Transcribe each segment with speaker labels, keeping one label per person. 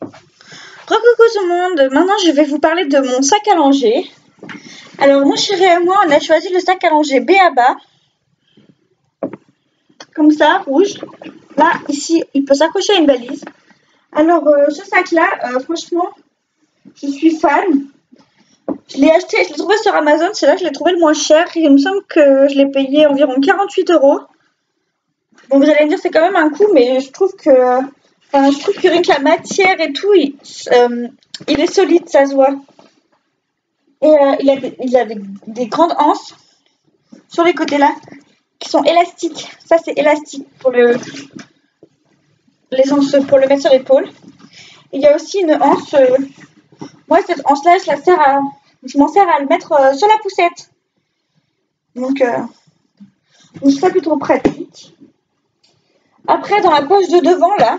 Speaker 1: Coucou tout le monde, maintenant je vais vous parler de mon sac à langer. Alors mon chéri et moi on a choisi le sac à langer B.A.B.A. Comme ça, rouge. Là, ici, il peut s'accrocher à une valise. Alors ce sac là, franchement, je suis fan. Je l'ai acheté, je l'ai trouvé sur Amazon, c'est là que je l'ai trouvé le moins cher. Il me semble que je l'ai payé environ 48 €. Bon, vous allez me dire c'est quand même un coût, mais je trouve que rien que la matière et tout, il est solide, ça se voit. Et il a des grandes anses sur les côtés là, qui sont élastiques. Ça c'est élastique pour les anses, pour le mettre sur l'épaule. Il y a aussi une anse. Moi cette anse là, je m'en sers à le mettre sur la poussette. Donc c'est plutôt pratique. Après dans la poche de devant là,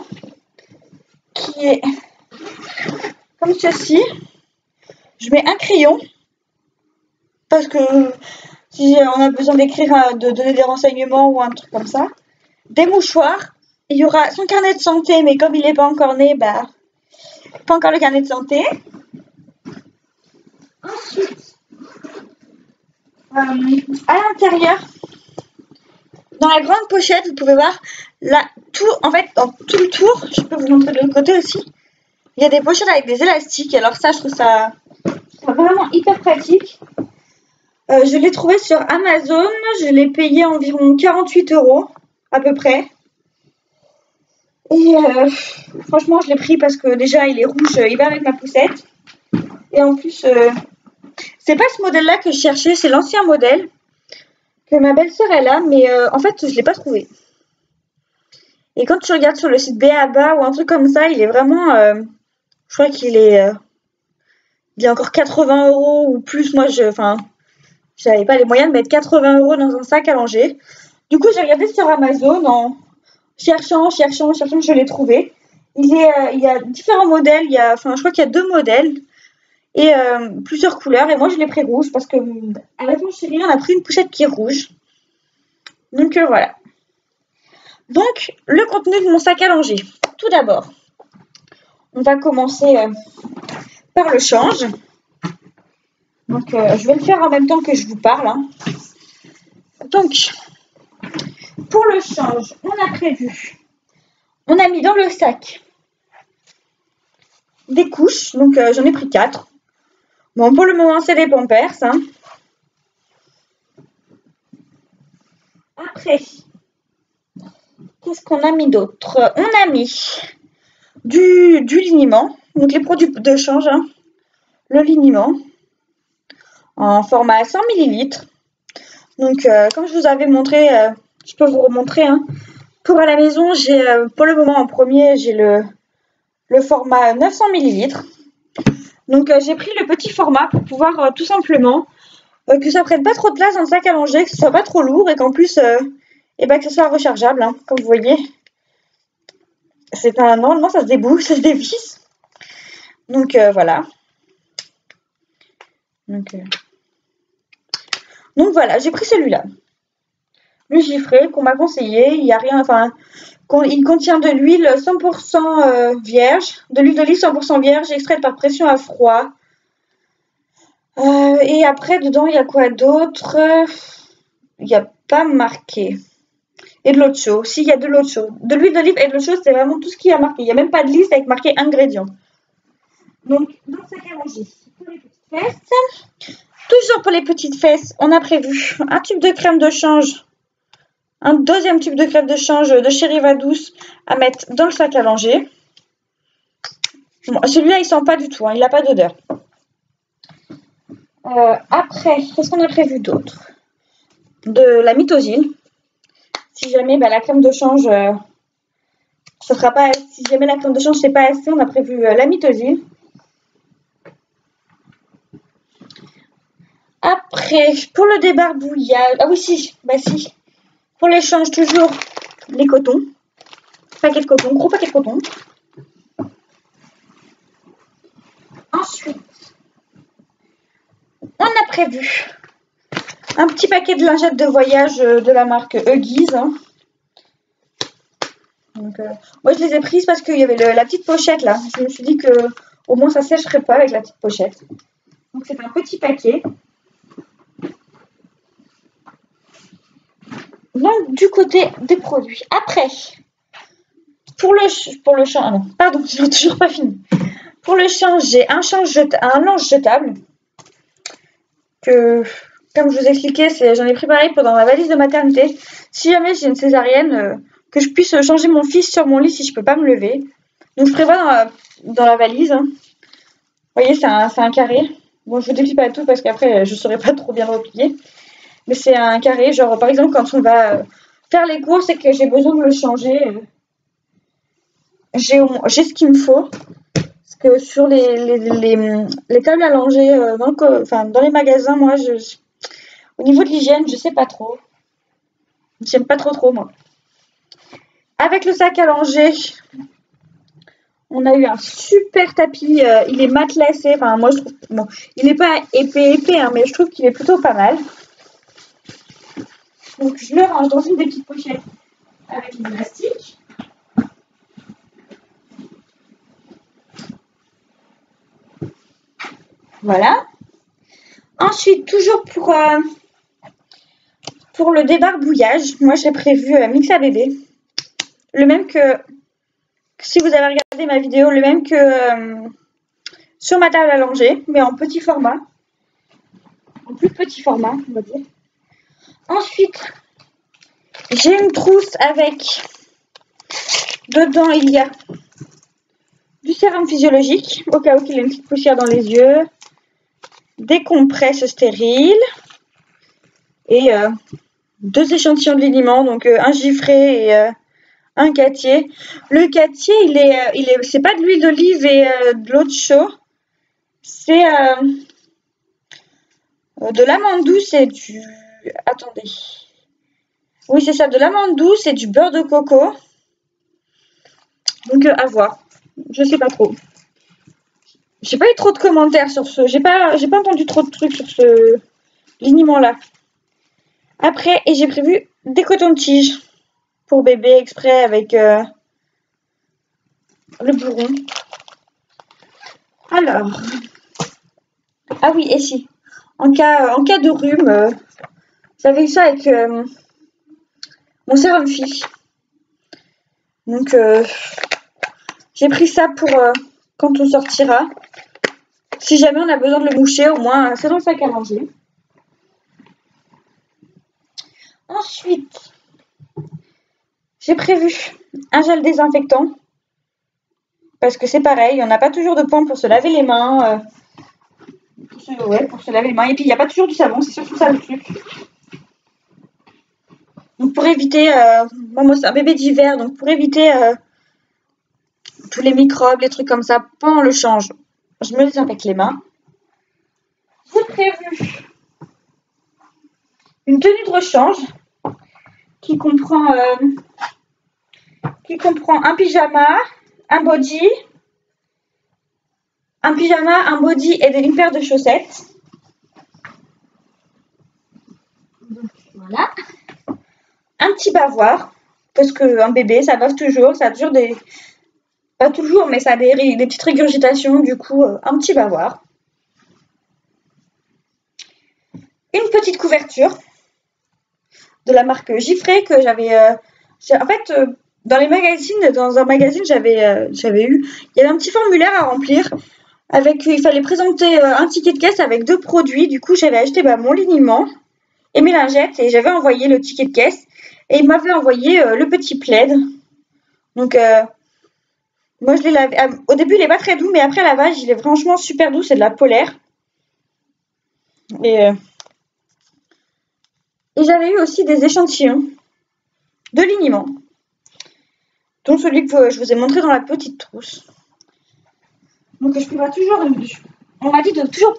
Speaker 1: qui est comme ceci, je mets un crayon parce que si on a besoin d'écrire, de donner des renseignements ou un truc comme ça, des mouchoirs, il y aura son carnet de santé, mais comme il n'est pas encore né, bah pas encore le carnet de santé. Ensuite, à l'intérieur, dans la grande pochette, vous pouvez voir là, en fait, dans tout le tour, je peux vous montrer de l'autre côté aussi. Il y a des pochettes avec des élastiques. Alors ça, je trouve ça vraiment hyper pratique. Je l'ai trouvé sur Amazon. Je l'ai payé environ 48 € à peu près. Et franchement, je l'ai pris parce que déjà, il est rouge, il va avec ma poussette. Et en plus, c'est pas ce modèle-là que je cherchais, c'est l'ancien modèle que ma belle-sœur elle a, mais en fait, je l'ai pas trouvé. Et quand tu regardes sur le site B.A.B.A. ou un truc comme ça, il est vraiment, je crois qu'il est encore 80 € ou plus. Moi, j'avais pas les moyens de mettre 80 € dans un sac à langer. Du coup, j'ai regardé sur Amazon en cherchant, je l'ai trouvé. Il y a différents modèles. Je crois qu'il y a 2 modèles et plusieurs couleurs. Et moi, je l'ai pris rouge parce que avec mon chéri, on a pris une pochette qui est rouge. Donc voilà. Donc, le contenu de mon sac à langer. Tout d'abord, on va commencer par le change. Donc, je vais le faire en même temps que je vous parle. Hein. Donc, pour le change, on a mis dans le sac des couches. Donc, j'en ai pris 4. Bon, pour le moment, c'est des Pampers. Hein. Après, qu'est-ce qu'on a mis d'autre? On a mis du liniment. Donc, les produits de change. Hein. Le liniment. En format 100 ml. Donc, comme je vous avais montré, je peux vous remontrer. Hein. Pour à la maison, j'ai pour le moment en premier, j'ai le format 900 ml. Donc, j'ai pris le petit format pour pouvoir tout simplement que ça prenne pas trop de place dans le sac à langer, que ce soit pas trop lourd et qu'en plus, que ce soit rechargeable. Hein, comme vous voyez, normalement ça se débouche, ça se dévisse. Donc voilà. Donc voilà, j'ai pris celui-là. Le Giffré qu'on m'a conseillé. Il y a rien, il contient de l'huile 100% vierge, de l'huile d'olive 100% vierge, extraite par pression à froid. Et après, dedans, il y a quoi d'autre? Il n'y a pas marqué. Et de l'eau de chaud. Si, il y a de l'eau de chaud. De l'huile d'olive et de l'eau de chaud, c'est vraiment tout ce qui a marqué. Il n'y a même pas de liste avec marqué ingrédients. Donc, dans le sac à langer, pour les petites fesses. Toujours pour les petites fesses, on a prévu un tube de crème de change. Un deuxième tube de crème de change de chez Riva Douce à mettre dans le sac à langer. Bon, celui-là, il sent pas du tout. Hein, il n'a pas d'odeur. Après, qu'est-ce qu'on a prévu d'autre? De la mitosine. Si jamais la crème de change, ça sera pas. Si jamais la crème de change c'est pas assez, on a prévu la mitosine. Après, pour le débarbouillage, ah oui si, si. Pour l'échange toujours les cotons, paquet de coton, gros paquet de coton. Ensuite, on a prévu un petit paquet de lingettes de voyage de la marque Huggies. Hein. Donc moi je les ai prises parce qu'il y avait la petite pochette là. Je me suis dit que au moins ça sécherait pas avec la petite pochette. Donc c'est un petit paquet. Donc du côté des produits. Après, pour le change, ah non, pardon, je n'ai toujours pas fini. Pour le change, j'ai un linge jetable que, comme je vous expliquais, j'en ai préparé pendant ma valise de maternité. Si jamais j'ai une césarienne, que je puisse changer mon fils sur mon lit si je peux pas me lever. Donc je prévois dans la valise. Hein. Vous voyez, c'est un carré. Bon, je vous déplie pas tout parce qu'après je saurais pas trop bien le replier. Mais c'est un carré, genre par exemple quand on va faire les courses et que j'ai besoin de le changer, j'ai ce qu'il me faut. Parce que sur les tables à langer, dans les magasins, moi, au niveau de l'hygiène, je sais pas trop. J'aime pas trop, moi. Avec le sac à langer, on a eu un super tapis. Il est matelassé. Enfin, moi, je trouve. Bon, il n'est pas épais, hein, mais je trouve qu'il est plutôt pas mal. Donc, je le range dans une des petites pochettes avec une élastique. Voilà. Ensuite, toujours pour le débarbouillage, moi j'ai prévu Mixa Bébé. Le même que, si vous avez regardé ma vidéo, le même que sur ma table à langer, mais en petit format. En plus petit format, on va dire. Ensuite, j'ai une trousse avec, dedans il y a du sérum physiologique, au cas où il y a une petite poussière dans les yeux, des compresses stériles et 2 échantillons de liniment, donc un givré et un cattier. Le cattier, c'est pas de l'huile d'olive et de l'eau de chaud, c'est de l'amande douce et du... Attendez. Oui, c'est ça, de l'amande douce et du beurre de coco. Donc à voir. Je sais pas trop. J'ai pas eu trop de commentaires sur ce. J'ai pas entendu trop de trucs sur ce liniment-là. Après, et j'ai prévu des cotons-tiges pour bébé exprès avec le bourron. Alors. Ah oui, et si. En cas de rhume, j'avais eu ça avec mon sérum fille. Donc, j'ai pris ça pour quand on sortira. Si jamais on a besoin de le moucher, au moins, c'est dans le sac à manger. Ensuite, j'ai prévu un gel désinfectant. Parce que c'est pareil, on n'a pas toujours de pompe pour se laver les mains. Pour se laver les mains. Et puis, il n'y a pas toujours du savon, c'est surtout ça le truc. Donc, pour éviter... moi, c'est un bébé d'hiver, donc pour éviter tous les microbes, les trucs comme ça, pendant le change, je me désinfecte les mains. J'ai prévu une tenue de rechange qui comprend un pyjama, un body, et une paire de chaussettes. Donc, voilà. Un petit bavoir, parce qu'un bébé, ça bave toujours, ça a toujours des... Pas toujours, mais ça a des petites régurgitations, du coup, un petit bavoir. Une petite couverture de la marque Giffré que j'avais... en fait, dans un magazine, j'avais eu... Il y avait un petit formulaire à remplir. Il fallait présenter un ticket de caisse avec 2 produits. Du coup, j'avais acheté mon liniment et mes lingettes et j'avais envoyé le ticket de caisse. Et il m'avait envoyé le petit plaid. Donc... moi, je l'ai lavé. Au début, il n'est pas très doux, mais après lavage, il est franchement super doux. C'est de la polaire. Et j'avais eu aussi des échantillons de liniment, dont celui que je vous ai montré dans la petite trousse. Donc, je prévois toujours. On m'a dit de toujours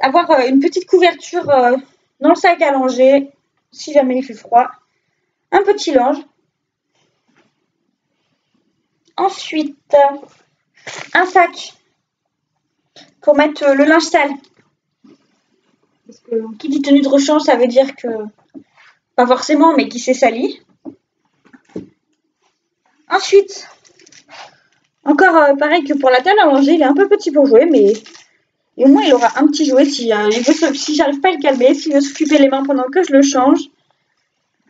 Speaker 1: avoir une petite couverture dans le sac à langer, si jamais il fait froid. Un petit linge. Ensuite, un sac pour mettre le linge sale. Parce que qui dit tenue de rechange, ça veut dire que, pas forcément, mais qui s'est sali. Ensuite, encore pareil que pour la table à manger, il est un peu petit pour jouer, mais au moins il aura un petit jouet si j'arrive pas à le calmer, s'il veut s'occuper les mains pendant que je le change.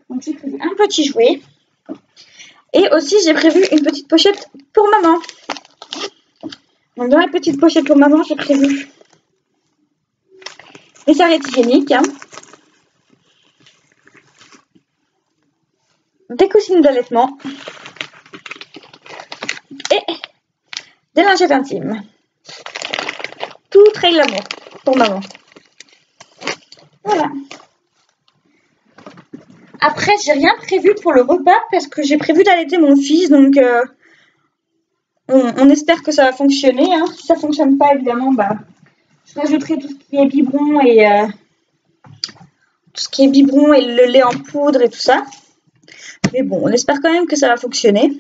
Speaker 1: Donc j'ai prévu un petit jouet. Et aussi j'ai prévu une petite pochette pour maman. Donc dans la petite pochette pour maman, j'ai prévu des serviettes hygiéniques, des coussines d'allaitement et des lingettes intimes. Tout très glamour pour maman. Voilà. Après, j'ai rien prévu pour le repas parce que j'ai prévu d'allaiter mon fils, donc on espère que ça va fonctionner. Si ça fonctionne pas, évidemment, je rajouterai tout ce qui est biberon et le lait en poudre et tout ça. Mais bon, on espère quand même que ça va fonctionner.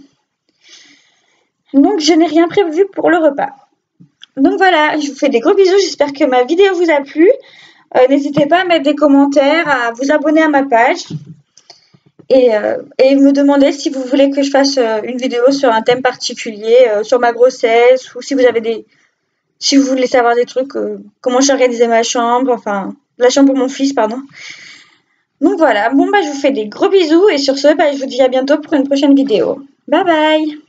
Speaker 1: Donc, je n'ai rien prévu pour le repas. Donc voilà, je vous fais des gros bisous. J'espère que ma vidéo vous a plu. N'hésitez pas à mettre des commentaires, à vous abonner à ma page. Et me demander si vous voulez que je fasse une vidéo sur un thème particulier, sur ma grossesse, ou si vous voulez savoir des trucs, comment j'ai organisé ma chambre, enfin, la chambre pour mon fils, pardon. Donc voilà, bon je vous fais des gros bisous et sur ce, je vous dis à bientôt pour une prochaine vidéo. Bye bye!